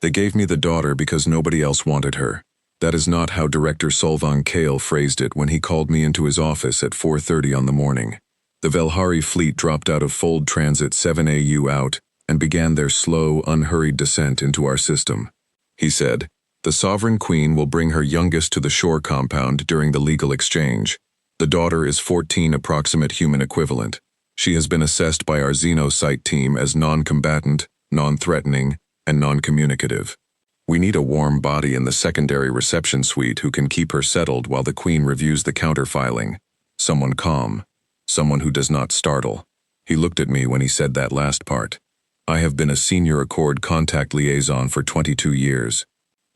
They gave me the daughter because nobody else wanted her. That is not how Director Solvang Kale phrased it when he called me into his office at 4:30 on the morning. The Velhari fleet dropped out of Fold Transit 7AU out and began their slow, unhurried descent into our system. He said, "The Sovereign Queen will bring her youngest to the shore compound during the legal exchange. The daughter is 14 approximate human equivalent. She has been assessed by our Xeno site team as non-combatant, non-threatening, and non-communicative. We need a warm body in the secondary reception suite who can keep her settled while the Queen reviews the counterfiling. Someone calm. Someone who does not startle." He looked at me when he said that last part. I have been a senior Accord contact liaison for 22 years.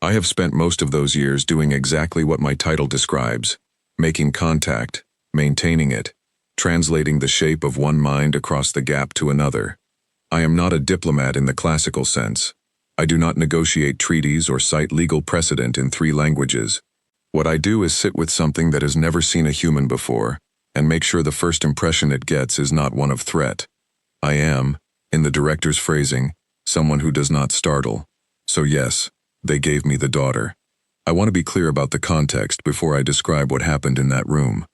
I have spent most of those years doing exactly what my title describes: making contact, maintaining it, translating the shape of one mind across the gap to another. I am not a diplomat in the classical sense. I do not negotiate treaties or cite legal precedent in 3 languages. What I do is sit with something that has never seen a human before and make sure the first impression it gets is not one of threat. I am, in the director's phrasing, someone who does not startle. So yes, they gave me the daughter. I want to be clear about the context before I describe what happened in that room.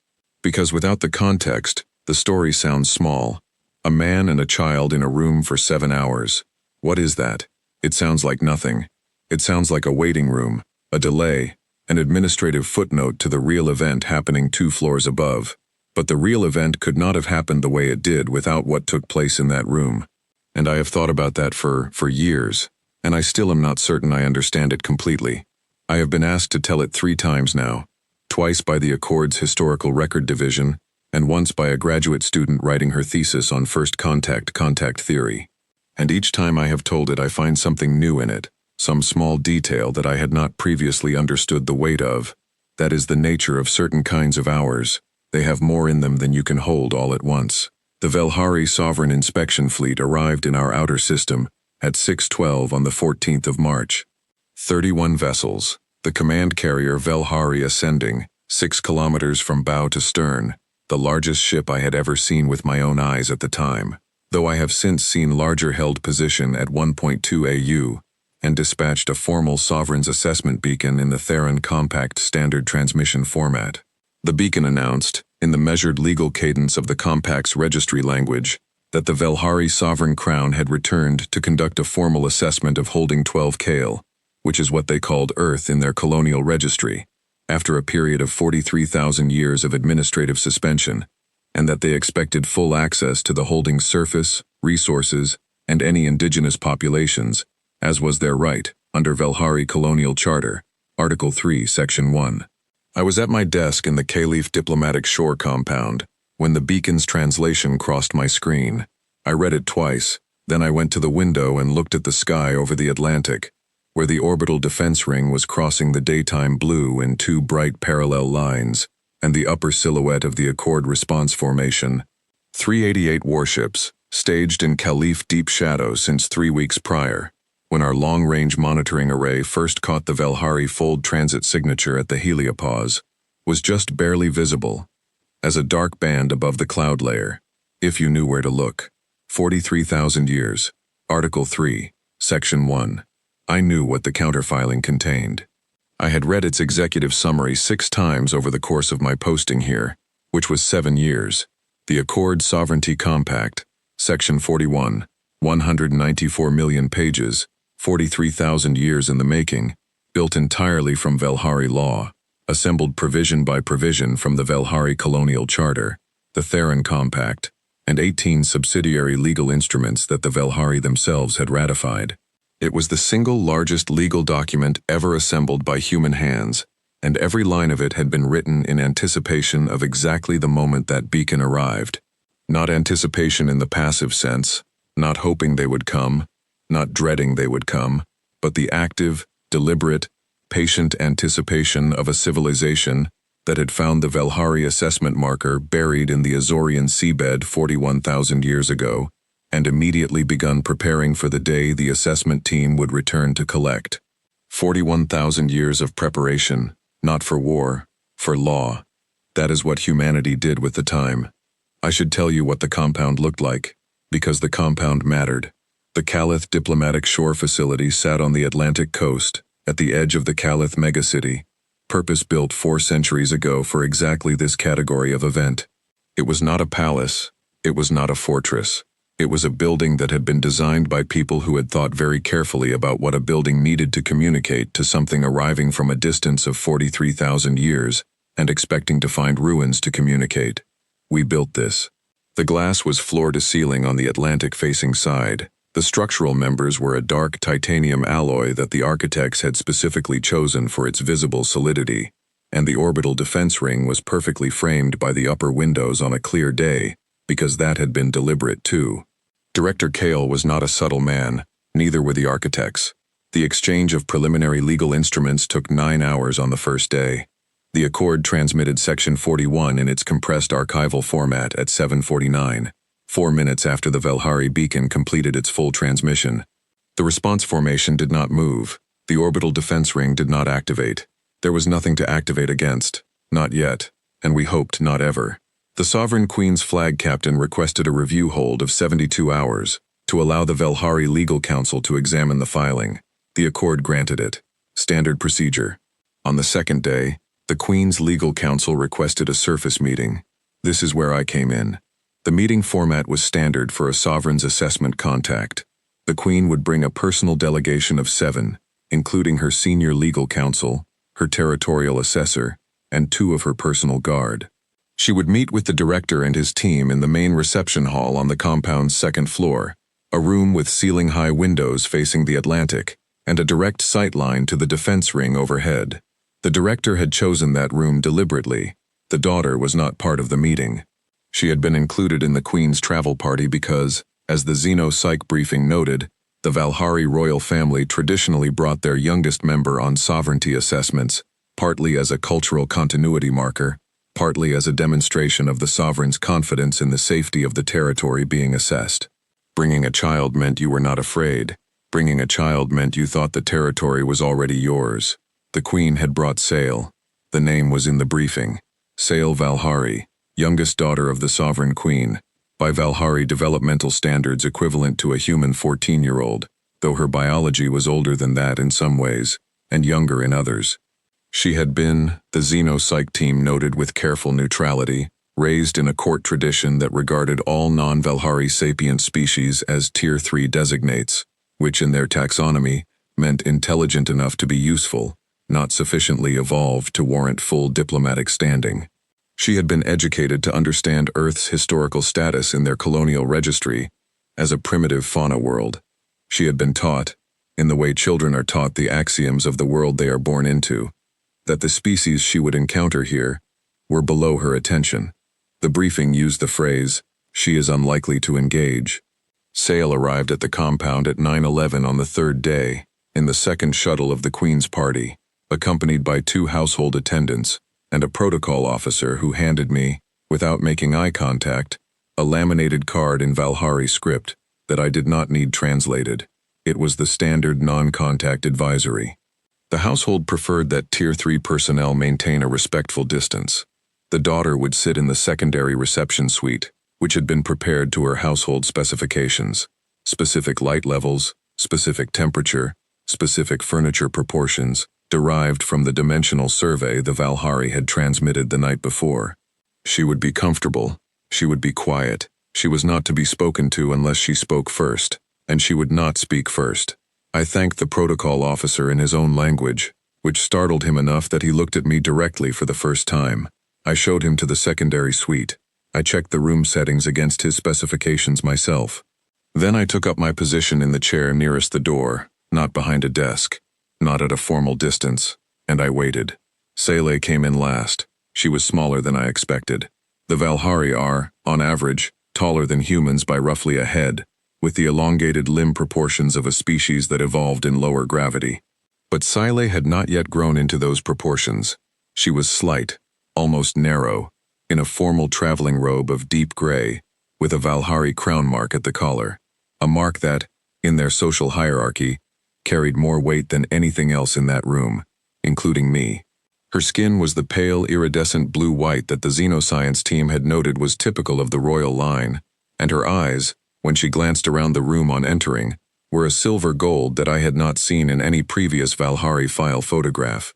Because without the context, the story sounds small. A man and a child in a room for 7 hours. What is that? It sounds like nothing. It sounds like a waiting room, a delay, an administrative footnote to the real event happening 2 floors above. But the real event could not have happened the way it did without what took place in that room. And I have thought about that for years, and I still am not certain I understand it completely. I have been asked to tell it 3 times now, twice by the Accord's Historical Record Division, and once by a graduate student writing her thesis on first contact theory. And each time I have told it, I find something new in it, some small detail that I had not previously understood the weight of. That is the nature of certain kinds of hours. They have more in them than you can hold all at once. The Velhari Sovereign Inspection Fleet arrived in our outer system at 6:12 on the 14th of March. 31 vessels, the command carrier Velhari ascending, 6 kilometers from bow to stern, the largest ship I had ever seen with my own eyes at the time, though I have since seen larger held position at 1.2 AU, and dispatched a formal Sovereign's assessment beacon in the Theron Compact standard transmission format. The beacon announced, in the measured legal cadence of the Compact's registry language, that the Velhari Sovereign Crown had returned to conduct a formal assessment of holding 12 Kale, which is what they called Earth in their colonial registry, after a period of 43,000 years of administrative suspension, and that they expected full access to the holding's surface, resources, and any indigenous populations, as was their right, under Velhari Colonial Charter, Article 3, Section 1. I was at my desk in the Caliph Diplomatic Shore Compound when the beacon's translation crossed my screen. I read it twice, then I went to the window and looked at the sky over the Atlantic, where the orbital defense ring was crossing the daytime blue in 2 bright parallel lines, and the upper silhouette of the Accord Response Formation. 388 warships, staged in Caliph deep shadow since 3 weeks prior, when our long-range monitoring array first caught the Velhari Fold Transit signature at the heliopause, was just barely visible, as a dark band above the cloud layer, if you knew where to look. 43,000 years, Article 3, Section 1. I knew what the counterfiling contained. I had read its executive summary 6 times over the course of my posting here, which was 7 years. The Accord Sovereignty Compact, Section 41, 194 million pages, 43,000 years in the making, built entirely from Velhari law, assembled provision by provision from the Velhari Colonial Charter, the Theron Compact, and 18 subsidiary legal instruments that the Velhari themselves had ratified. It was the single largest legal document ever assembled by human hands, and every line of it had been written in anticipation of exactly the moment that beacon arrived. Not anticipation in the passive sense, not hoping they would come, not dreading they would come, but the active, deliberate, patient anticipation of a civilization that had found the Velhari assessment marker buried in the Azorian seabed 41,000 years ago, and immediately begun preparing for the day the assessment team would return to collect. 41,000 years of preparation, not for war, for law. That is what humanity did with the time. I should tell you what the compound looked like, because the compound mattered. The Calith Diplomatic Shore Facility sat on the Atlantic coast, at the edge of the Calith megacity, purpose-built 4 centuries ago for exactly this category of event. It was not a palace, it was not a fortress. It was a building that had been designed by people who had thought very carefully about what a building needed to communicate to something arriving from a distance of 43,000 years and expecting to find ruins to communicate. We built this. The glass was floor to ceiling on the Atlantic-facing side. The structural members were a dark titanium alloy that the architects had specifically chosen for its visible solidity, and the orbital defense ring was perfectly framed by the upper windows on a clear day, because that had been deliberate too. Director Kale was not a subtle man, neither were the architects. The exchange of preliminary legal instruments took 9 hours on the first day. The Accord transmitted Section 41 in its compressed archival format at 7:49, 4 minutes after the Velhari beacon completed its full transmission. The response formation did not move. The orbital defense ring did not activate. There was nothing to activate against. Not yet, and we hoped not ever. The Sovereign Queen's flag captain requested a review hold of 72 hours to allow the Velhari legal counsel to examine the filing. The Accord granted it. Standard procedure. On the second day, the Queen's legal counsel requested a surface meeting. This is where I came in. The meeting format was standard for a sovereign's assessment contact. The Queen would bring a personal delegation of 7, including her senior legal counsel, her territorial assessor, and 2 of her personal guard. She would meet with the director and his team in the main reception hall on the compound's 2nd floor, a room with ceiling-high windows facing the Atlantic, and a direct sight line to the defense ring overhead. The director had chosen that room deliberately. The daughter was not part of the meeting. She had been included in the Queen's travel party because, as the Xeno-Psych briefing noted, the Velhari royal family traditionally brought their youngest member on sovereignty assessments, partly as a cultural continuity marker, partly as a demonstration of the sovereign's confidence in the safety of the territory being assessed. Bringing a child meant you were not afraid. Bringing a child meant you thought the territory was already yours. The Queen had brought Sail. The name was in the briefing. Sail Velhari, youngest daughter of the Sovereign Queen, by Velhari developmental standards equivalent to a human 14-year-old, though her biology was older than that in some ways, and younger in others. She had been, the Xeno-Psych team noted with careful neutrality, raised in a court tradition that regarded all non-Velhari sapient species as Tier 3 designates, which in their taxonomy meant intelligent enough to be useful, not sufficiently evolved to warrant full diplomatic standing. She had been educated to understand Earth's historical status in their colonial registry as a primitive fauna world. She had been taught, in the way children are taught the axioms of the world they are born into, that the species she would encounter here were below her attention. The briefing used the phrase, "She is unlikely to engage." Sail arrived at the compound at 9:11 on the 3rd day, in the 2nd shuttle of the Queen's party, accompanied by 2 household attendants and a protocol officer who handed me, without making eye contact, a laminated card in Velhari script that I did not need translated. It was the standard non-contact advisory. The household preferred that Tier 3 personnel maintain a respectful distance. The daughter would sit in the secondary reception suite, which had been prepared to her household specifications: specific light levels, specific temperature, specific furniture proportions, derived from the dimensional survey the Velhari had transmitted the night before. She would be comfortable, she would be quiet, she was not to be spoken to unless she spoke first, and she would not speak first. I thanked the protocol officer in his own language, which startled him enough that he looked at me directly for the first time. I showed him to the secondary suite. I checked the room settings against his specifications myself. Then I took up my position in the chair nearest the door, not behind a desk, not at a formal distance, and I waited. Sele came in last. She was smaller than I expected. The Velhari are, on average, taller than humans by roughly a head, with the elongated limb proportions of a species that evolved in lower gravity. But Sile had not yet grown into those proportions. She was slight, almost narrow, in a formal traveling robe of deep gray, with a Velhari crown mark at the collar, a mark that, in their social hierarchy, carried more weight than anything else in that room, including me. Her skin was the pale, iridescent blue-white that the xenoscience team had noted was typical of the royal line, and her eyes, when she glanced around the room on entering, were a silver gold that I had not seen in any previous Valhari file photograph.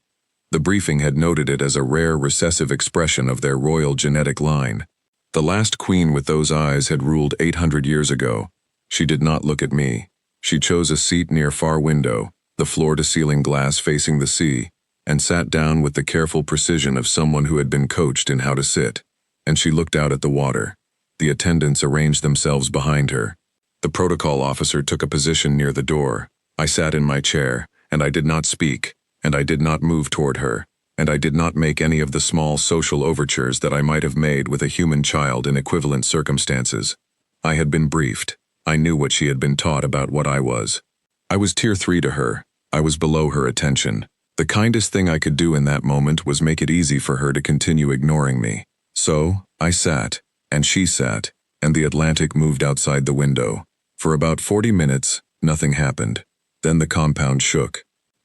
The briefing had noted it as a rare recessive expression of their royal genetic line. The last queen with those eyes had ruled 800 years ago. She did not look at me. She chose a seat near far window, the floor-to-ceiling glass facing the sea, and sat down with the careful precision of someone who had been coached in how to sit. And she looked out at the water. The attendants arranged themselves behind her. The protocol officer took a position near the door. I sat in my chair, and I did not speak, and I did not move toward her, and I did not make any of the small social overtures that I might have made with a human child in equivalent circumstances. I had been briefed. I knew what she had been taught about what I was. I was Tier 3 to her. I was below her attention. The kindest thing I could do in that moment was make it easy for her to continue ignoring me. So, I sat, and she sat, and the Atlantic moved outside the window. For about 40 minutes, nothing happened. Then the compound shook.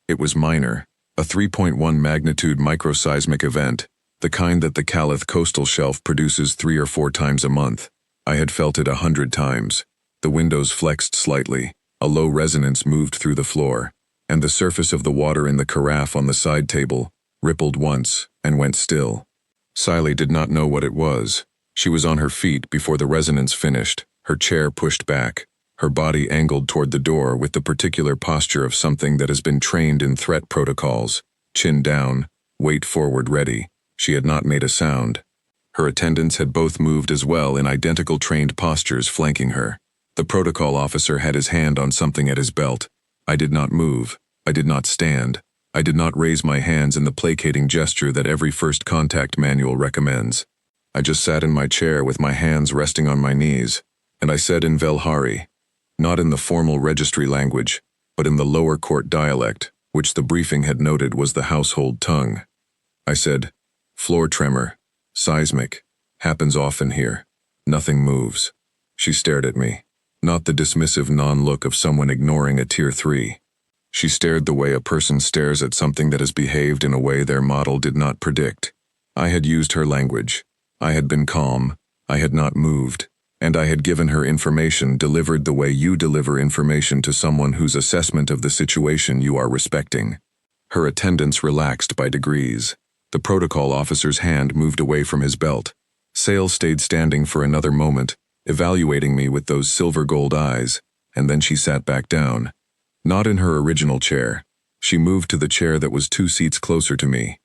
It was minor, a 3.1 magnitude microseismic event, the kind that the Calith coastal shelf produces 3 or 4 times a month. I had felt it 100 times. The windows flexed slightly, a low resonance moved through the floor, and the surface of the water in the carafe on the side table rippled once and went still. Siley did not know what it was. She was on her feet before the resonance finished, her chair pushed back, her body angled toward the door with the particular posture of something that has been trained in threat protocols, chin down, weight forward ready. She had not made a sound. Her attendants had both moved as well in identical trained postures flanking her. The protocol officer had his hand on something at his belt. I did not move. I did not stand. I did not raise my hands in the placating gesture that every first contact manual recommends. I just sat in my chair with my hands resting on my knees, and I said in Velhari, not in the formal registry language, but in the lower court dialect, which the briefing had noted was the household tongue. I said, floor tremor, seismic, happens often here. Nothing moves. She stared at me, not the dismissive non-look of someone ignoring a Tier 3. She stared the way a person stares at something that has behaved in a way their model did not predict. I had used her language. I had been calm. I had not moved. And I had given her information delivered the way you deliver information to someone whose assessment of the situation you are respecting. Her attendants relaxed by degrees. The protocol officer's hand moved away from his belt. Sale stayed standing for another moment, evaluating me with those silver gold eyes, and then she sat back down. Not in her original chair. She moved to the chair that was 2 seats closer to me.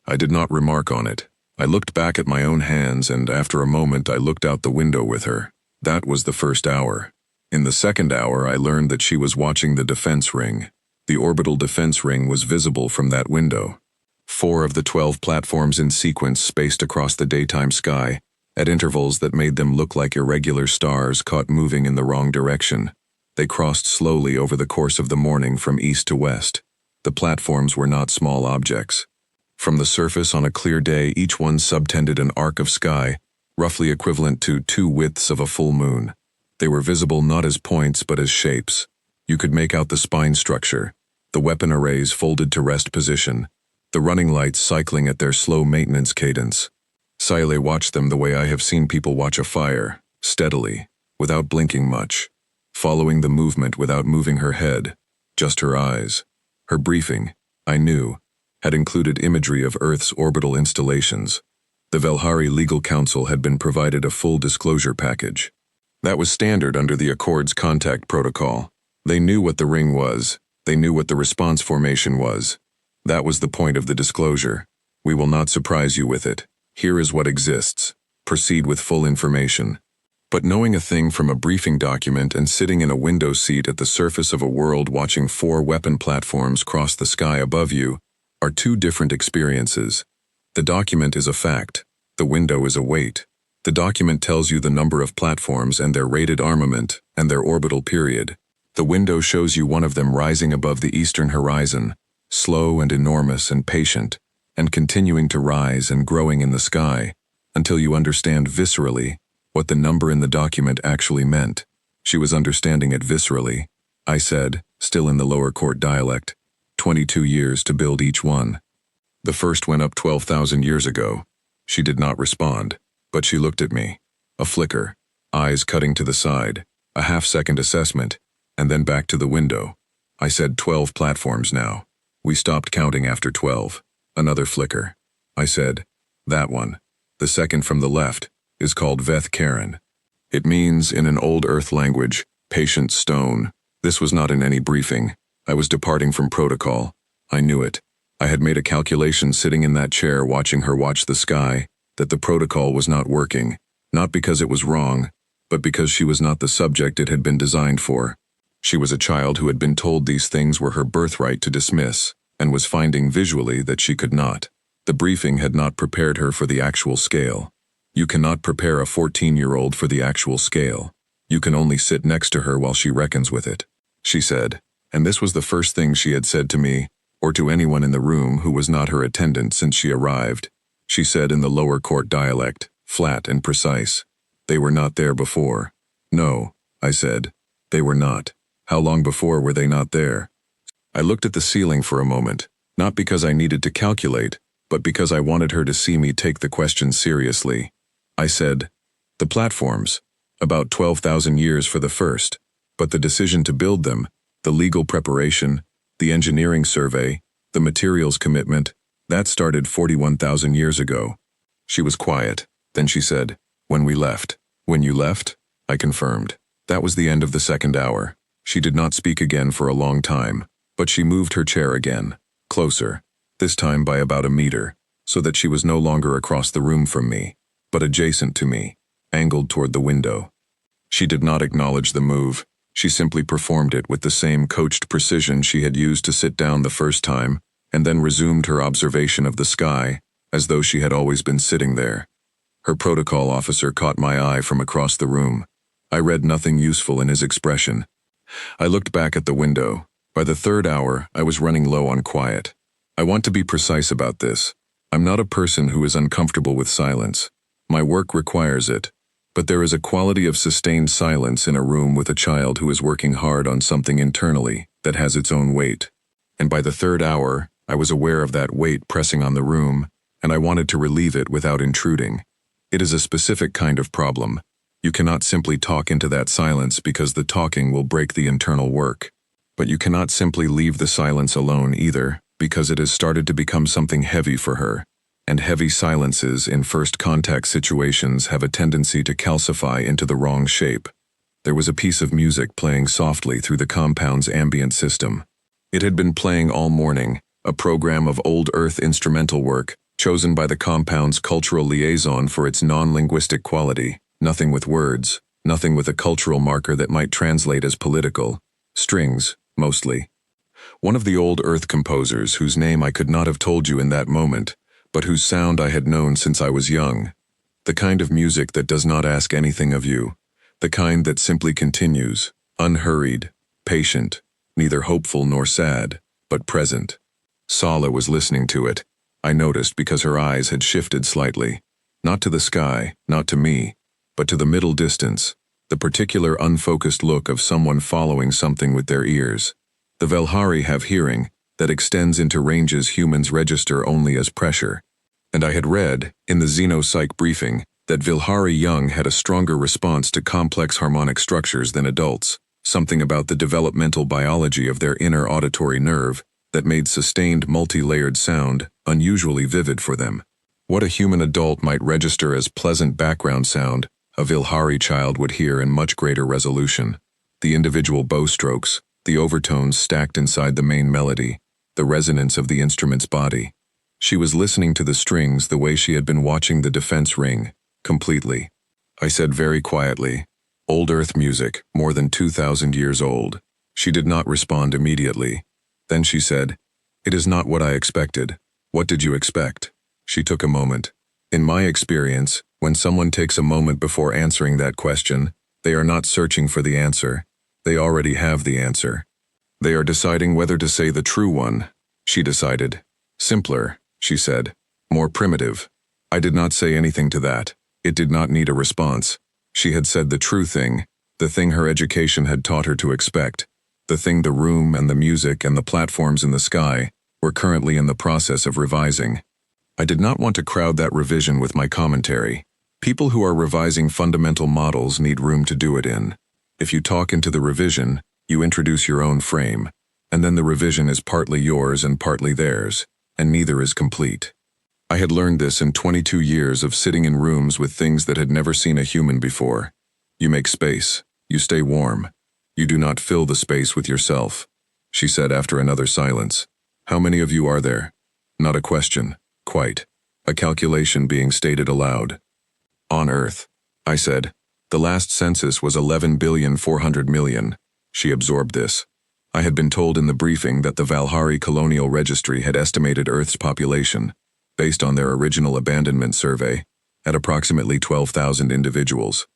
I did not remark on it. I looked back at my own hands, and after a moment I looked out the window with her. That was the first hour. In the second hour I learned that she was watching the defense ring. The orbital defense ring was visible from that window. 4 of the 12 platforms in sequence spaced across the daytime sky, at intervals that made them look like irregular stars caught moving in the wrong direction. They crossed slowly over the course of the morning from east to west. The platforms were not small objects. From the surface on a clear day, each one subtended an arc of sky, roughly equivalent to 2 widths of a full moon. They were visible not as points but as shapes. You could make out the spine structure, the weapon arrays folded to rest position, the running lights cycling at their slow maintenance cadence. Siley watched them the way I have seen people watch a fire, steadily, without blinking much, following the movement without moving her head, just her eyes. Her briefing, I knew, had included imagery of Earth's orbital installations. The Velhari Legal Council had been provided a full disclosure package. That was standard under the Accord's contact protocol. They knew what the ring was. They knew what the response formation was. That was the point of the disclosure. We will not surprise you with it. Here is what exists. Proceed with full information. But knowing a thing from a briefing document and sitting in a window seat at the surface of a world watching 4 weapon platforms cross the sky above you are 2 different experiences. The document is a fact. The window is a weight. The document tells you the number of platforms and their rated armament and their orbital period. The window shows you one of them rising above the eastern horizon, slow and enormous and patient, and continuing to rise and growing in the sky, until you understand viscerally what the number in the document actually meant. She was understanding it viscerally. I said, still in the lower court dialect, 22 years to build each one. The first went up 12,000 years ago. She did not respond, but she looked at me. A flicker, eyes cutting to the side, a half-second assessment, and then back to the window. I said 12 platforms now. We stopped counting after 12. Another flicker. I said, that one. The second from the left is called Veth Karen. It means, in an old Earth language, patient stone. This was not in any briefing. I was departing from protocol. I knew it. I had made a calculation sitting in that chair watching her watch the sky, that the protocol was not working, not because it was wrong, but because she was not the subject it had been designed for. She was a child who had been told these things were her birthright to dismiss, and was finding visually that she could not. The briefing had not prepared her for the actual scale. You cannot prepare a 14-year-old for the actual scale. You can only sit next to her while she reckons with it. She said, and this was the first thing she had said to me, or to anyone in the room who was not her attendant since she arrived. She said in the lower court dialect, flat and precise, they were not there before. No, I said, they were not. How long before were they not there? I looked at the ceiling for a moment, not because I needed to calculate, but because I wanted her to see me take the question seriously. I said, the platforms, about 12,000 years for the first, but the decision to build them, the legal preparation, the engineering survey, the materials commitment, that started 41,000 years ago. She was quiet. Then she said, when we left. When you left? I confirmed. That was the end of the second hour. She did not speak again for a long time, but she moved her chair again, closer, this time by about a meter, so that she was no longer across the room from me, but adjacent to me, angled toward the window. She did not acknowledge the move. She simply performed it with the same coached precision she had used to sit down the first time, and then resumed her observation of the sky, as though she had always been sitting there. Her protocol officer caught my eye from across the room. I read nothing useful in his expression. I looked back at the window. By the third hour, I was running low on quiet. I want to be precise about this. I'm not a person who is uncomfortable with silence. My work requires it. But there is a quality of sustained silence in a room with a child who is working hard on something internally that has its own weight. And by the third hour, I was aware of that weight pressing on the room, and I wanted to relieve it without intruding. It is a specific kind of problem. You cannot simply talk into that silence because the talking will break the internal work. But you cannot simply leave the silence alone either, because it has started to become something heavy for her. And heavy silences in first contact situations have a tendency to calcify into the wrong shape. There was a piece of music playing softly through the compound's ambient system. It had been playing all morning, a program of old Earth instrumental work, chosen by the compound's cultural liaison for its non-linguistic quality, nothing with words, nothing with a cultural marker that might translate as political. Strings, mostly. One of the old Earth composers whose name I could not have told you in that moment, but whose sound I had known since I was young. The kind of music that does not ask anything of you. The kind that simply continues, unhurried, patient, neither hopeful nor sad, but present. Sala was listening to it. I noticed because her eyes had shifted slightly. Not to the sky, not to me, but to the middle distance, the particular unfocused look of someone following something with their ears. The Velhari have hearing that extends into ranges humans register only as pressure. And I had read, in the Xenopsych briefing, that Vilhari young had a stronger response to complex harmonic structures than adults, something about the developmental biology of their inner auditory nerve that made sustained multi-layered sound unusually vivid for them. What a human adult might register as pleasant background sound, a Vilhari child would hear in much greater resolution. The individual bow strokes, the overtones stacked inside the main melody, the resonance of the instrument's body. She was listening to the strings the way she had been watching the defense ring, completely. I said very quietly, old Earth music, more than 2,000 years old. She did not respond immediately. Then she said, it is not what I expected. What did you expect? She took a moment. In my experience, when someone takes a moment before answering that question, they are not searching for the answer. They already have the answer. They are deciding whether to say the true one. She decided. Simpler, she said. More primitive. I did not say anything to that. It did not need a response. She had said the true thing, the thing her education had taught her to expect, the thing the room and the music and the platforms in the sky were currently in the process of revising. I did not want to crowd that revision with my commentary. People who are revising fundamental models need room to do it in. If you talk into the revision, You introduce your own frame, and then the revision is partly yours and partly theirs, and neither is complete. I had learned this in 22 years of sitting in rooms with things that had never seen a human before. You make space. You stay warm. You do not fill the space with yourself, she said after another silence. How many of you are there? Not a question, quite. A calculation being stated aloud. On Earth, I said. The last census was 11,400,000,000. She absorbed this. I had been told in the briefing that the Valhari Colonial Registry had estimated Earth's population, based on their original abandonment survey, at approximately 12,000 individuals.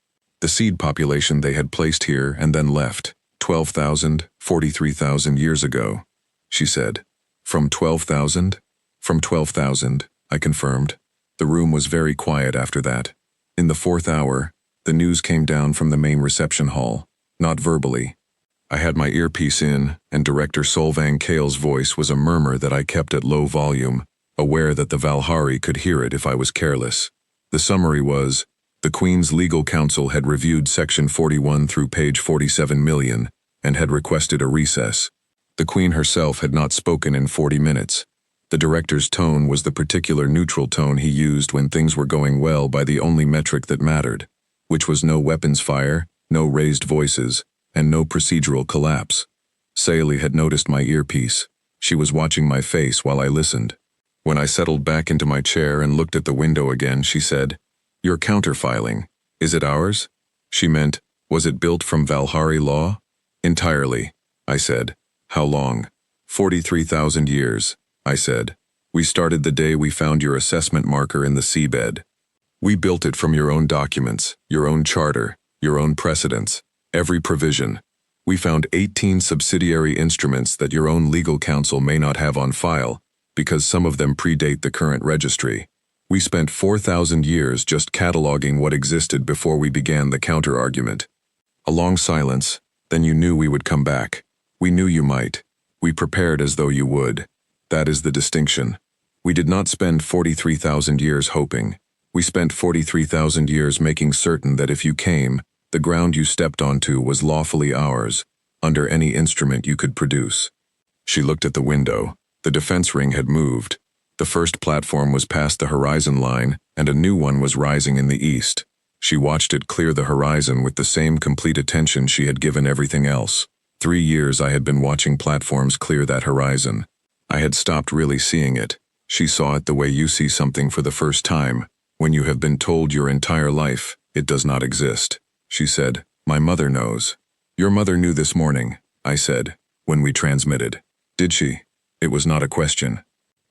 The seed population they had placed here and then left, 12,000, 43,000 years ago, she said. From 12,000? From 12,000, I confirmed. The room was very quiet after that. In the 4th hour, the news came down from the main reception hall, not verbally. I had my earpiece in, and Director Solvang Kale's voice was a murmur that I kept at low volume, aware that the Valhari could hear it if I was careless. The summary was, the Queen's legal counsel had reviewed Section 41 through page 47 million, and had requested a recess. The Queen herself had not spoken in 40 minutes. The director's tone was the particular neutral tone he used when things were going well by the only metric that mattered, which was no weapons fire, no raised voices, and no procedural collapse. Saeli had noticed my earpiece. She was watching my face while I listened. When I settled back into my chair and looked at the window again, she said, "Your counterfiling. Is it ours?" She meant, was it built from Valhari law? Entirely, I said. How long? 43,000 years, I said. We started the day we found your assessment marker in the seabed. We built it from your own documents, your own charter, your own precedents, every provision. We found 18 subsidiary instruments that your own legal counsel may not have on file, because some of them predate the current registry. We spent 4,000 years just cataloging what existed before we began the counter-argument. A long silence, then you knew we would come back. We knew you might. We prepared as though you would. That is the distinction. We did not spend 43,000 years hoping. We spent 43,000 years making certain that if you came, the ground you stepped onto was lawfully ours, under any instrument you could produce. She looked at the window. The defense ring had moved. The first platform was past the horizon line, and a new one was rising in the east. She watched it clear the horizon with the same complete attention she had given everything else. 3 years I had been watching platforms clear that horizon. I had stopped really seeing it. She saw it the way you see something for the first time, when you have been told your entire life, it does not exist. She said, "My mother knows." "Your mother knew this morning," I said, when we transmitted. "Did she?" It was not a question.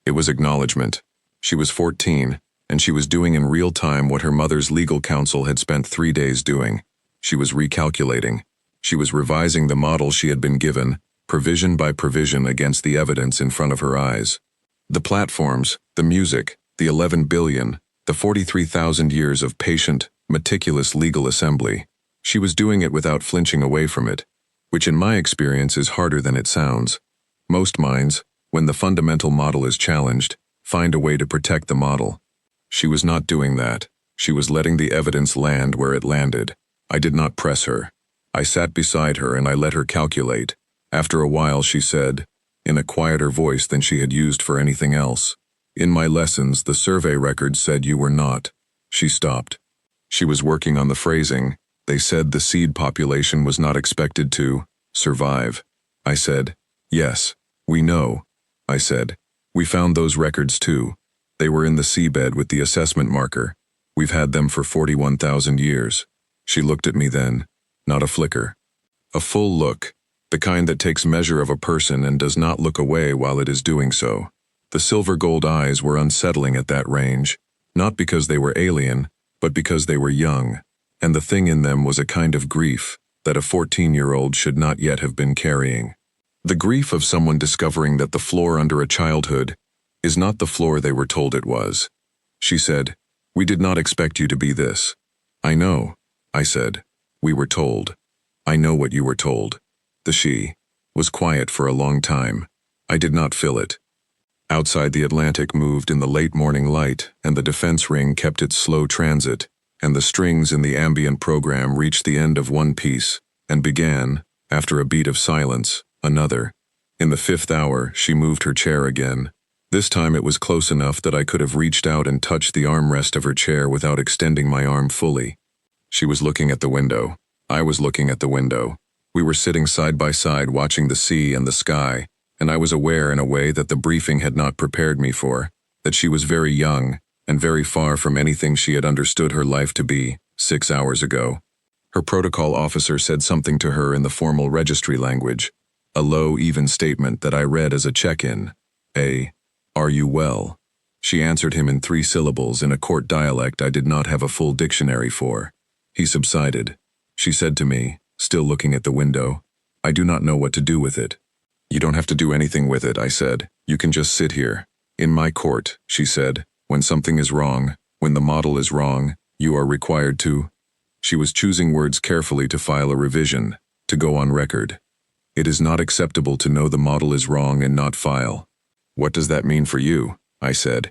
It was acknowledgement. She was 14, and she was doing in real time what her mother's legal counsel had spent 3 days doing. She was recalculating. She was revising the model she had been given, provision by provision against the evidence in front of her eyes. The platforms, the music, the 11 billion, the 43,000 years of patient, meticulous legal assembly. She was doing it without flinching away from it, which in my experience is harder than it sounds. Most minds, when the fundamental model is challenged, find a way to protect the model. She was not doing that. She was letting the evidence land where it landed. I did not press her. I sat beside her and I let her calculate. After a while she said, in a quieter voice than she had used for anything else, "In my lessons, the survey records said you were not." She stopped. She was working on the phrasing. They said the seed population was not expected to survive. I said, "Yes, we know." I said, "We found those records too. They were in the seabed with the assessment marker. We've had them for 41,000 years. She looked at me then, not a flicker. A full look, the kind that takes measure of a person and does not look away while it is doing so. The silver gold eyes were unsettling at that range, not because they were alien, but because they were young, and the thing in them was a kind of grief that a 14-year-old should not yet have been carrying. The grief of someone discovering that the floor under a childhood is not the floor they were told it was. She said, "We did not expect you to be this." "I know," I said. "We were told. I know what you were told." The she was quiet for a long time. I did not feel it. Outside the Atlantic moved in the late morning light, and the defense ring kept its slow transit, and the strings in the ambient program reached the end of one piece, and began, After a beat of silence, another. In the 5th hour, she moved her chair again. This time it was close enough that I could have reached out and touched the armrest of her chair without extending my arm fully. She was looking at the window. I was looking at the window. We were sitting side by side watching the sea and the sky, and I was aware in a way that the briefing had not prepared me for, that she was very young and very far from anything she had understood her life to be 6 hours ago. Her protocol officer said something to her in the formal registry language, a low, even statement that I read as a check-in. Are you well? She answered him in 3 syllables in a court dialect I did not have a full dictionary for. He subsided. She said to me, still looking at the window, I do not know what to do with it. You don't have to do anything with it, I said. You can just sit here. In my court, she said, when something is wrong, when the model is wrong, you are required to. She was choosing words carefully to file a revision, to go on record. It is not acceptable to know the model is wrong and not file. What does that mean for you? I said.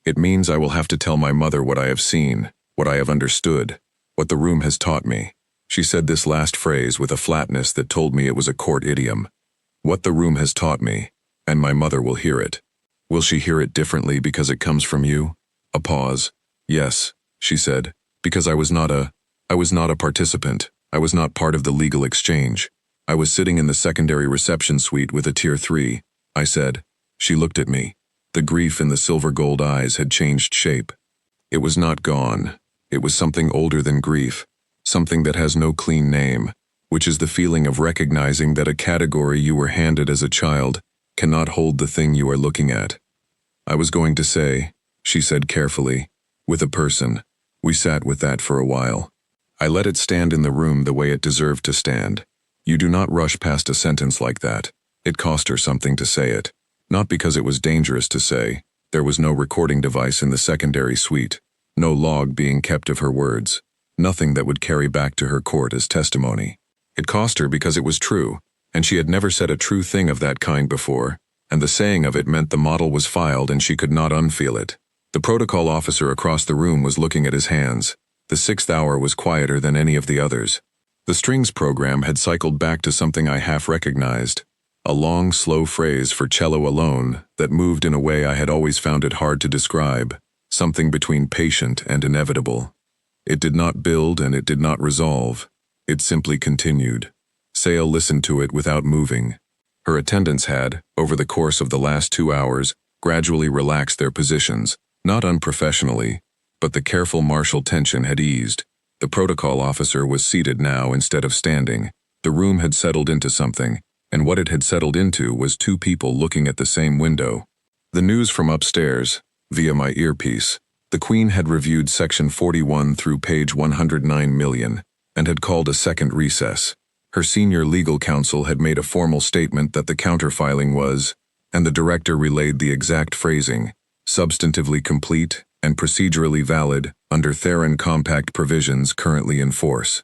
It means I will have to tell my mother what I have seen, what I have understood, what the room has taught me. She said this last phrase with a flatness that told me it was a court idiom. What the room has taught me, and my mother will hear it. Will she hear it differently because it comes from you? A pause. Yes, she said, because I was not a participant. I was not part of the legal exchange. I was sitting in the secondary reception suite with a tier 3, I said. She looked at me. The grief in the silver gold eyes had changed shape. It was not gone. It was something older than grief, something that has no clean name, which is the feeling of recognizing that a category you were handed as a child cannot hold the thing you are looking at. I was going to say, she said carefully, with a person. We sat with that for a while. I let it stand in the room the way it deserved to stand. You do not rush past a sentence like that. It cost her something to say it. Not because it was dangerous to say. There was no recording device in the secondary suite, no log being kept of her words, nothing that would carry back to her court as testimony. It cost her because it was true, and she had never said a true thing of that kind before, and the saying of it meant the model was filed and she could not unfeel it. The protocol officer across the room was looking at his hands. The 6th hour was quieter than any of the others. The strings program had cycled back to something I half recognized, a long, slow phrase for cello alone that moved in a way I had always found it hard to describe, something between patient and inevitable. It did not build and it did not resolve. It simply continued. Sale listened to it without moving. Her attendants had, over the course of the last 2 hours, gradually relaxed their positions, not unprofessionally, but the careful martial tension had eased. The protocol officer was seated now instead of standing. The room had settled into something, and what it had settled into was 2 people looking at the same window. The news from upstairs, via my earpiece. The Queen had reviewed section 41 through page 109 million, and had called a second recess. Her senior legal counsel had made a formal statement that the counterfiling was, and the director relayed the exact phrasing, substantively complete and procedurally valid under Theron Compact provisions currently in force,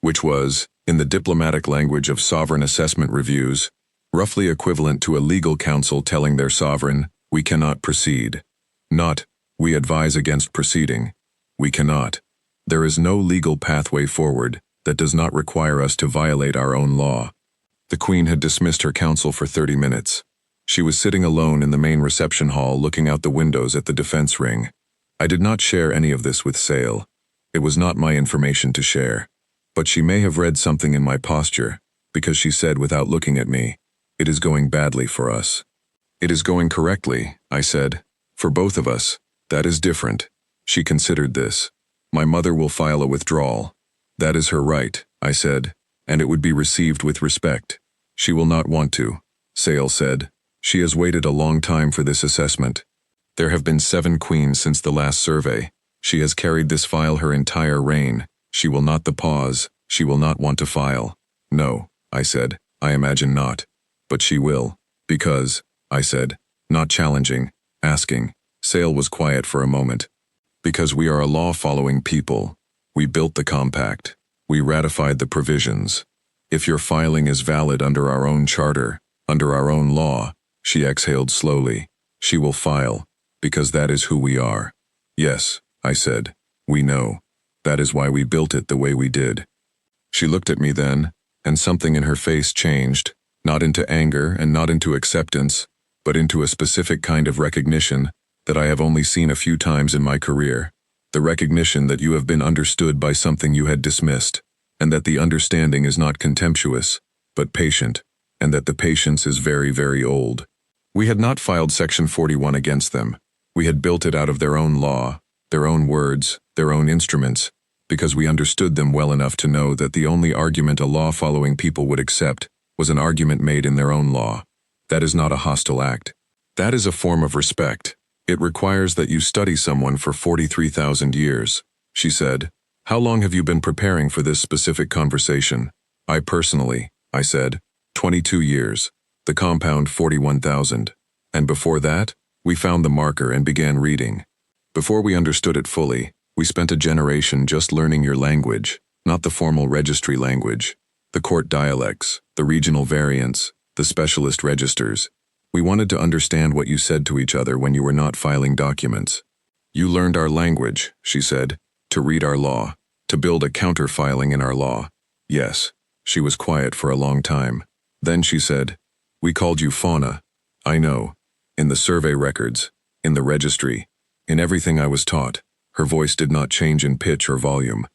which was, in the diplomatic language of sovereign assessment reviews, roughly equivalent to a legal counsel telling their sovereign, we cannot proceed. Not, we advise against proceeding. We cannot. There is no legal pathway forward that does not require us to violate our own law. The Queen had dismissed her counsel for 30 minutes. She was sitting alone in the main reception hall looking out the windows at the defense ring. I did not share any of this with Sale. It was not my information to share. But she may have read something in my posture, because she said without looking at me, it is going badly for us. It is going correctly, I said. For both of us. That is different. She considered this. My mother will file a withdrawal. That is her right, I said, and it would be received with respect. She will not want to, Sale said. She has waited a long time for this assessment. There have been 7 queens since the last survey. She has carried this file her entire reign. She will not the pause. She will not want to file. No, I said, I imagine not. But she will. Because, I said, not challenging, asking. Sale was quiet for a moment. Because we are a law-following people. We built the compact. We ratified the provisions. If your filing is valid under our own charter, under our own law, she exhaled slowly. She will file, because that is who we are. Yes, I said, we know. That is why we built it the way we did. She looked at me then, and something in her face changed, not into anger and not into acceptance, but into a specific kind of recognition that I have only seen a few times in my career. The recognition that you have been understood by something you had dismissed, and that the understanding is not contemptuous, but patient, and that the patience is very, very old. We had not filed Section 41 against them. We had built it out of their own law, their own words, their own instruments, because we understood them well enough to know that the only argument a law-following people would accept was an argument made in their own law. That is not a hostile act. That is a form of respect. It requires that you study someone for 43,000 years. She said, "How long have you been preparing for this specific conversation?" I said, 22 years. The compound 41,000. And before that, we found the marker and began reading. Before we understood it fully, we spent a generation just learning your language, not the formal registry language, the court dialects, the regional variants, the specialist registers. We wanted to understand what you said to each other when you were not filing documents. "You learned our language," she said, "to read our law, to build a counter-filing in our law." Yes. She was quiet for a long time. Then she said, "We called you fauna." I know. In the survey records, in the registry, in everything I was taught. Her voice did not change in pitch or volume.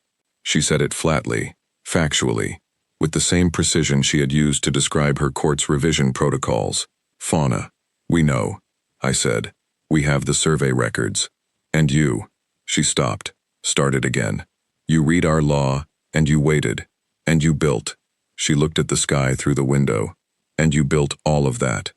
She said it flatly, factually, with the same precision she had used to describe her court's revision protocols. "Fauna. We know," I said. "We have the survey records. And you." She stopped, started again. "You read our law, and you waited, and you built." She looked at the sky through the window. "And you built all of that."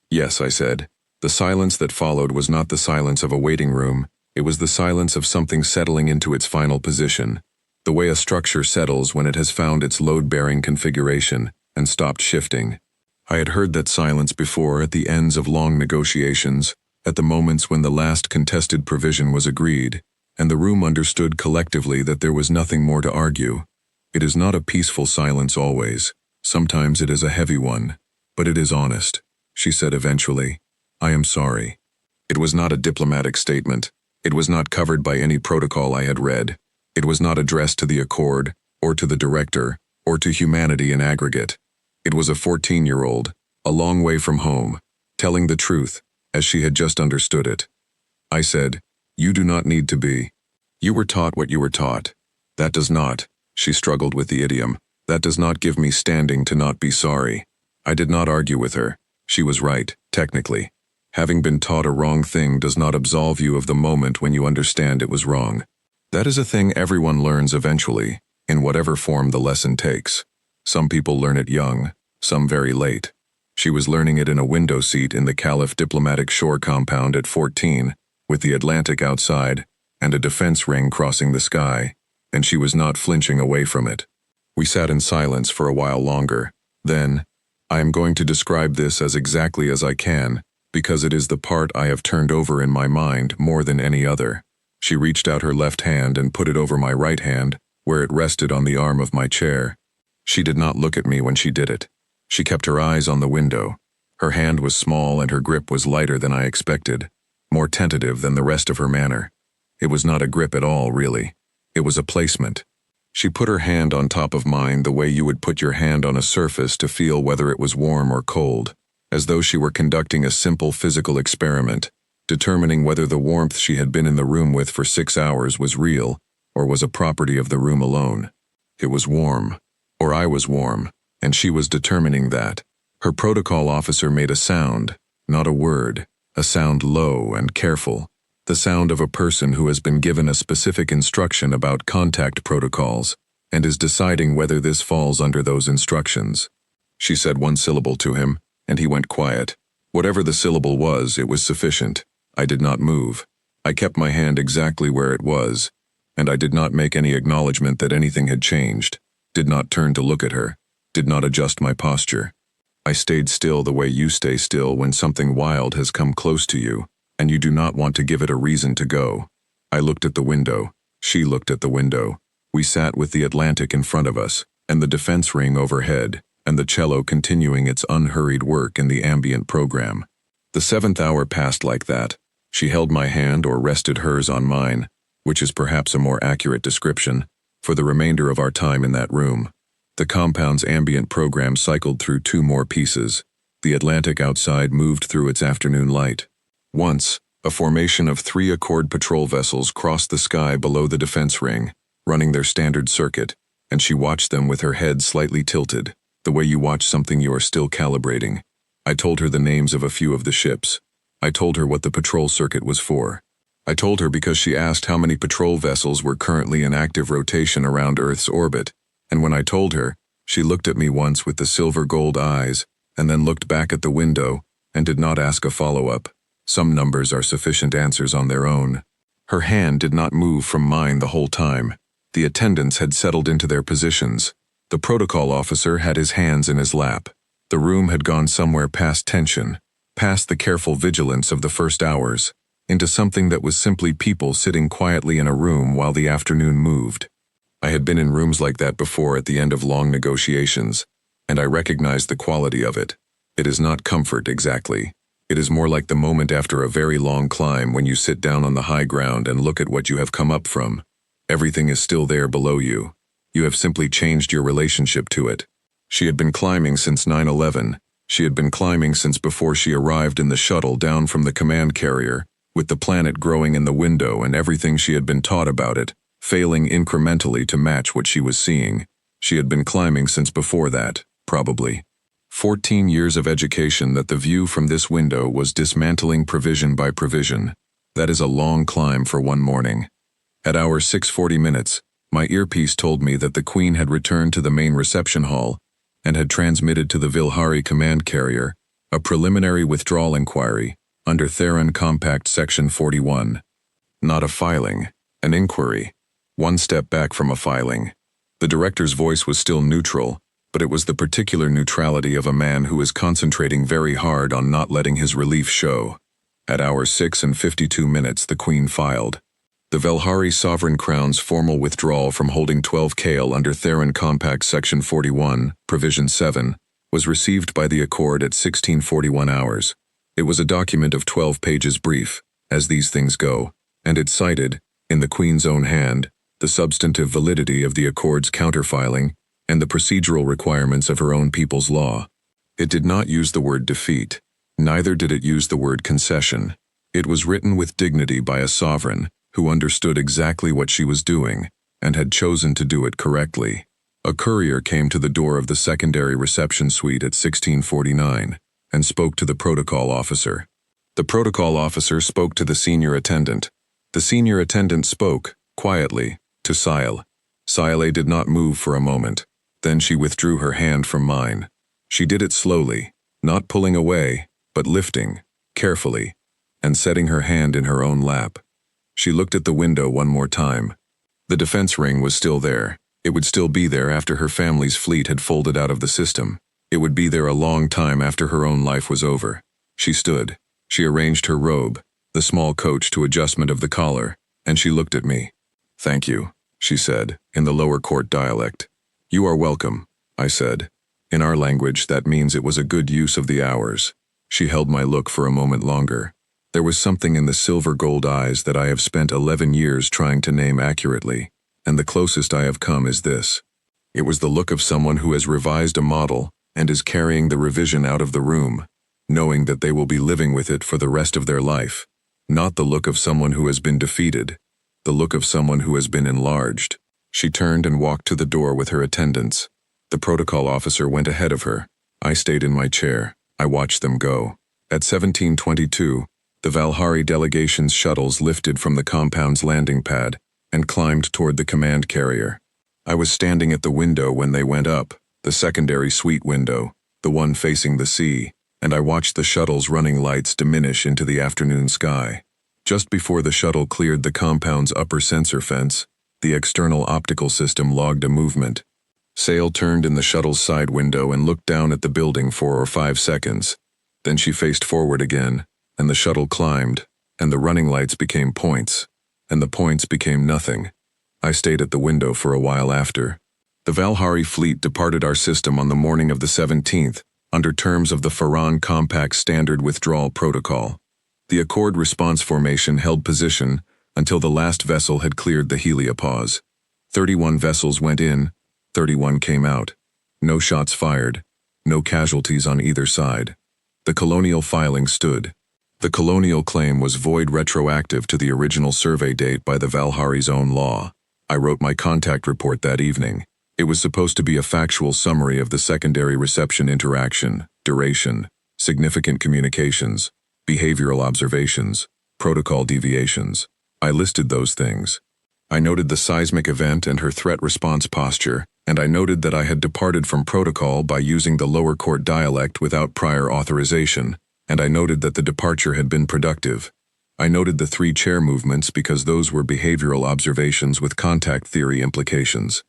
"Yes," I said. The silence that followed was not the silence of a waiting room. It was the silence of something settling into its final position, the way a structure settles when it has found its load-bearing configuration and stopped shifting. I had heard that silence before at the ends of long negotiations, at the moments when the last contested provision was agreed, and the room understood collectively that there was nothing more to argue. It is not a peaceful silence always. Sometimes it is a heavy one, but it is honest. She said eventually, "I am sorry." It was not a diplomatic statement. It was not covered by any protocol I had read. It was not addressed to the Accord, or to the director, or to humanity in aggregate. It was a 14-year-old, a long way from home, telling the truth, as she had just understood it. I said, "You do not need to be. You were taught what you were taught. That does not," she struggled with the idiom, "that does not give me standing to not be sorry." I did not argue with her. She was right, technically. Having been taught a wrong thing does not absolve you of the moment when you understand it was wrong. That is a thing everyone learns eventually, in whatever form the lesson takes. Some people learn it young, some very late. She was learning it in a window seat in the Caliph diplomatic shore compound at 14, with the Atlantic outside, and a defense ring crossing the sky, and she was not flinching away from it. We sat in silence for a while longer. Then, "I am going to describe this as exactly as I can, because it is the part I have turned over in my mind more than any other." She reached out her left hand and put it over my right hand, where it rested on the arm of my chair. She did not look at me when she did it. She kept her eyes on the window. Her hand was small and her grip was lighter than I expected, more tentative than the rest of her manner. It was not a grip at all, really. It was a placement. She put her hand on top of mine the way you would put your hand on a surface to feel whether it was warm or cold, as though she were conducting a simple physical experiment, determining whether the warmth she had been in the room with for 6 hours was real or was a property of the room alone. It was warm, or I was warm, and she was determining that. Her protocol officer made a sound, not a word, a sound low and careful, the sound of a person who has been given a specific instruction about contact protocols and is deciding whether this falls under those instructions. She said one syllable to him, and he went quiet. Whatever the syllable was, it was sufficient. I did not move. I kept my hand exactly where it was, and I did not make any acknowledgement that anything had changed, did not turn to look at her, did not adjust my posture. I stayed still the way you stay still when something wild has come close to you, and you do not want to give it a reason to go. I looked at the window. She looked at the window. We sat with the Atlantic in front of us, and the defense ring overhead, and the cello continuing its unhurried work in the ambient program. The 7th hour passed like that. She held my hand or rested hers on mine, which is perhaps a more accurate description, for the remainder of our time in that room. The compound's ambient program cycled through two more pieces. The Atlantic outside moved through its afternoon light. Once, a formation of 3 Accord patrol vessels crossed the sky below the defense ring, running their standard circuit, and she watched them with her head slightly tilted, the way you watch something you are still calibrating. I told her the names of a few of the ships. I told her what the patrol circuit was for. I told her because she asked how many patrol vessels were currently in active rotation around Earth's orbit, and when I told her, she looked at me once with the silver-gold eyes, and then looked back at the window, and did not ask a follow-up. Some numbers are sufficient answers on their own. Her hand did not move from mine the whole time. The attendants had settled into their positions. The protocol officer had his hands in his lap. The room had gone somewhere past tension, past the careful vigilance of the first hours, into something that was simply people sitting quietly in a room while the afternoon moved. I had been in rooms like that before at the end of long negotiations, and I recognized the quality of it. It is not comfort exactly. It is more like the moment after a very long climb when you sit down on the high ground and look at what you have come up from. Everything is still there below you. You have simply changed your relationship to it. She had been climbing since 9/11. She had been climbing since before she arrived in the shuttle down from the command carrier, with the planet growing in the window and everything she had been taught about it, failing incrementally to match what she was seeing. She had been climbing since before that, probably. 14 years of education that the view from this window was dismantling provision by provision. That is a long climb for one morning. At hour 6:40, my earpiece told me that the Queen had returned to the main reception hall and had transmitted to the Vilhari command carrier a preliminary withdrawal inquiry under Theron Compact Section 41. Not a filing, an inquiry. One step back from a filing. The director's voice was still neutral, but it was the particular neutrality of a man who is concentrating very hard on not letting his relief show. At hour 6:52, the Queen filed. The Velhari Sovereign Crown's formal withdrawal from holding 12 Kale under Theron Compact Section 41, Provision 7, was received by the Accord at 16:41 hours. It was a document of 12 pages brief, as these things go, and it cited, in the Queen's own hand, the substantive validity of the Accord's counterfiling and the procedural requirements of her own people's law. It did not use the word defeat. Neither did it use the word concession. It was written with dignity by a sovereign who understood exactly what she was doing and had chosen to do it correctly. A courier came to the door of the secondary reception suite at 16:49 and spoke to the protocol officer. The protocol officer spoke to the senior attendant. The senior attendant spoke, quietly, to Sile. Sile did not move for a moment. Then she withdrew her hand from mine. She did it slowly, not pulling away, but lifting, carefully, and setting her hand in her own lap. She looked at the window one more time. The defense ring was still there. It would still be there after her family's fleet had folded out of the system. It would be there a long time after her own life was over. She stood. She arranged her robe, the small coach to adjustment of the collar, and she looked at me. "Thank you," she said, in the lower court dialect. "You are welcome," I said. In our language, that means it was a good use of the hours. She held my look for a moment longer. There was something in the silver-gold eyes that I have spent 11 years trying to name accurately, and the closest I have come is this. It was the look of someone who has revised a model and is carrying the revision out of the room, knowing that they will be living with it for the rest of their life. Not the look of someone who has been defeated, the look of someone who has been enlarged. She turned and walked to the door with her attendants. The protocol officer went ahead of her. I stayed in my chair. I watched them go. At 17:22, the Valhari delegation's shuttles lifted from the compound's landing pad and climbed toward the command carrier. I was standing at the window when they went up, the secondary suite window, the one facing the sea, and I watched the shuttle's running lights diminish into the afternoon sky. Just before the shuttle cleared the compound's upper sensor fence, the external optical system logged a movement. Sale turned in the shuttle's side window and looked down at the building 4 or 5 seconds. Then she faced forward again, and the shuttle climbed, and the running lights became points, and the points became nothing. I stayed at the window for a while after. The Valhari fleet departed our system on the morning of the 17th, under terms of the Faran Compact Standard Withdrawal Protocol. The Accord response formation held position until the last vessel had cleared the heliopause. 31 vessels went in, 31 came out. No shots fired. No casualties on either side. The colonial filing stood. The colonial claim was void retroactive to the original survey date by the Valhari's own law. I wrote my contact report that evening. It was supposed to be a factual summary of the secondary reception interaction, duration, significant communications, behavioral observations, protocol deviations. I listed those things. I noted the seismic event and her threat response posture, and I noted that I had departed from protocol by using the lower court dialect without prior authorization, and I noted that the departure had been productive. I noted the 3 chair movements because those were behavioral observations with contact theory implications.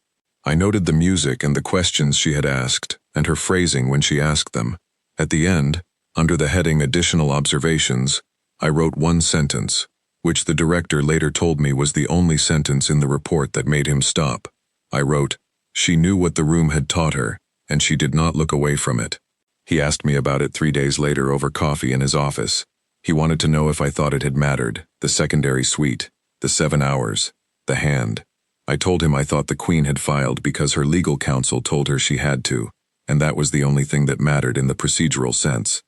I noted the music and the questions she had asked, and her phrasing when she asked them. At the end, under the heading Additional Observations, I wrote one sentence, which the director later told me was the only sentence in the report that made him stop. I wrote, "She knew what the room had taught her, and she did not look away from it." He asked me about it 3 days later over coffee in his office. He wanted to know if I thought it had mattered, the secondary suite, the 7 hours, the hand. I told him I thought the Queen had filed because her legal counsel told her she had to, and that was the only thing that mattered in the procedural sense.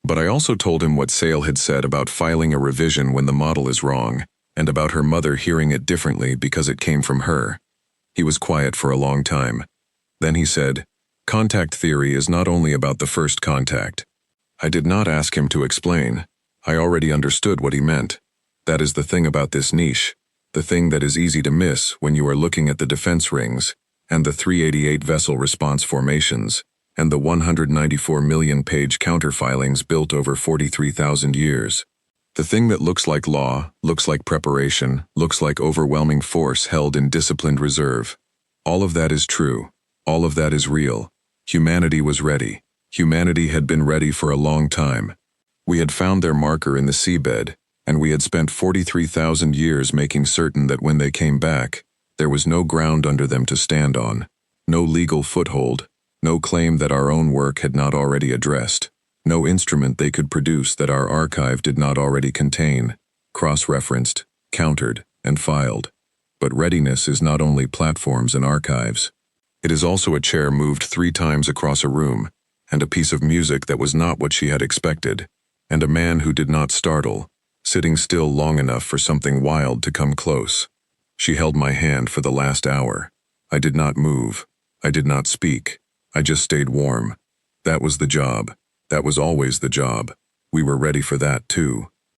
But I also told him what Sale had said about filing a revision when the model is wrong, and about her mother hearing it differently because it came from her. He was quiet for a long time. Then he said, "Contact theory is not only about the first contact." I did not ask him to explain. I already understood what he meant. That is the thing about this niche, the thing that is easy to miss when you are looking at the defense rings, and the 388 vessel response formations, and the 194 million page counterfilings built over 43,000 years. The thing that looks like law, looks like preparation, looks like overwhelming force held in disciplined reserve. All of that is true. All of that is real. Humanity was ready. Humanity had been ready for a long time. We had found their marker in the seabed, and we had spent 43,000 years making certain that when they came back, there was no ground under them to stand on, no legal foothold, no claim that our own work had not already addressed, no instrument they could produce that our archive did not already contain, cross-referenced, countered, and filed. But readiness is not only platforms and archives. It is also a chair moved 3 times across a room, and a piece of music that was not what she had expected, and a man who did not startle, sitting still long enough for something wild to come close. She held my hand for the last hour. I did not move. I did not speak. I just stayed warm. That was the job. That was always the job. We were ready for that too.